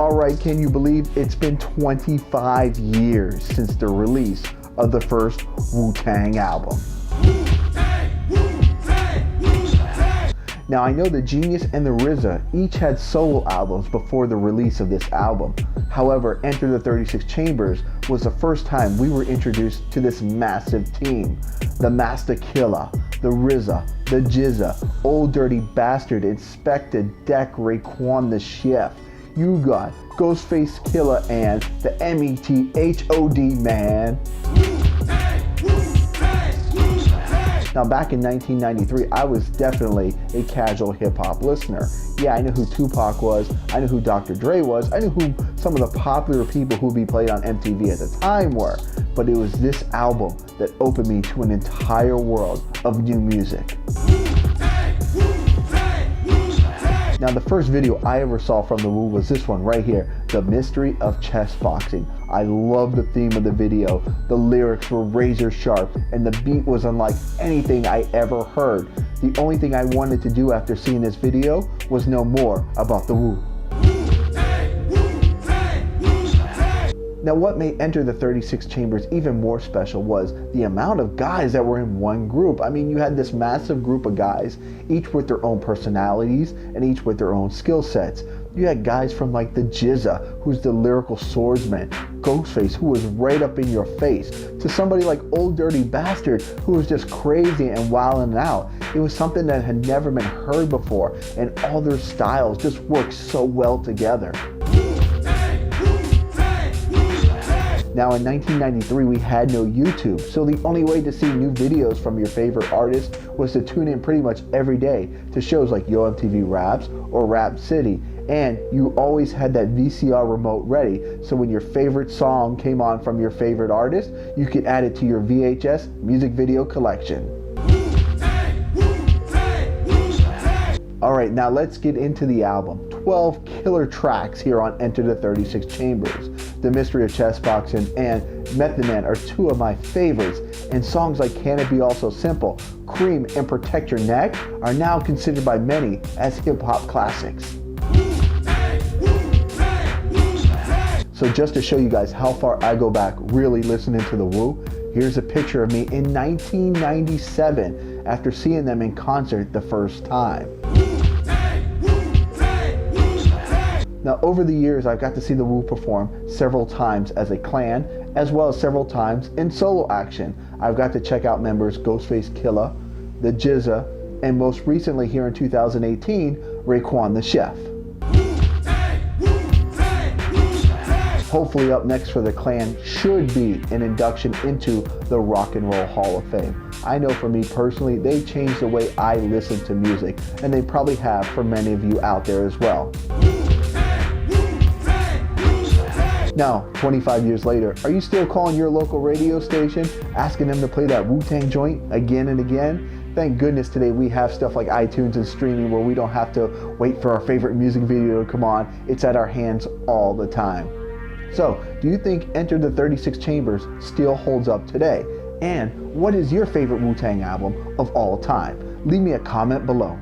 Alright, can you believe it's been 25 years since the release of the first Wu-Tang album? Now I know the Genius and the RZA each had solo albums before the release of this album. However, Enter the 36 Chambers was the first time we were introduced to this massive team. The Masta Killah, the RZA, the GZA, Old Dirty Bastard, Ispektah, Deck, Raekwon the Chef, Ugod, Ghostface Killah, and the METHOD man. Now back in 1993, I was definitely a casual hip-hop listener. Yeah, I knew who Tupac was, I knew who Dr. Dre was, I knew who some of the popular people who would be played on MTV at the time were, but it was this album that opened me to an entire world of new music. Now the first video I ever saw from the Wu was this one right here, The Mystery of Chessboxin. I love the theme of the video. The lyrics were razor sharp and the beat was unlike anything I ever heard. The only thing I wanted to do after seeing this video was know more about the Wu. Now what made Enter the 36 Chambers even more special was the amount of guys that were in one group. I mean, you had this massive group of guys, each with their own personalities and each with their own skill sets. You had guys from like the GZA, who's the lyrical swordsman, Ghostface, who was right up in your face, to somebody like Old Dirty Bastard, who was just crazy and wilding out. It was something that had never been heard before, and all their styles just worked so well together. Now in 1993 we had no YouTube, so the only way to see new videos from your favorite artist was to tune in pretty much every day to shows like Yo MTV Raps or Rap City, and you always had that VCR remote ready, so when your favorite song came on from your favorite artist, you could add it to your VHS music video collection. Alright, now let's get into the album. 12 killer tracks here on Enter the 36 Chambers. The Mystery of Chessboxin and Method Man are two of my favorites, and songs like Can It Be All So Simple, Cream, and Protect Your Neck are now considered by many as hip-hop classics. So just to show you guys how far I go back really listening to the Wu, here's a picture of me in 1997 after seeing them in concert the first time. Now over the years I've got to see the Wu perform several times as a clan, as well as several times in solo action. I've got to check out members Ghostface Killah, the GZA, and most recently here in 2018, Raekwon the Chef. Hopefully up next for the clan should be an induction into the Rock and Roll Hall of Fame. I know for me personally, they changed the way I listen to music, and they probably have for many of you out there as well. Now, 25 years later, are you still calling your local radio station, asking them to play that Wu-Tang joint again and again? Thank goodness today we have stuff like iTunes and streaming where we don't have to wait for our favorite music video to come on. It's at our hands all the time. So, do you think Enter the 36 Chambers still holds up today? And what is your favorite Wu-Tang album of all time? Leave me a comment below.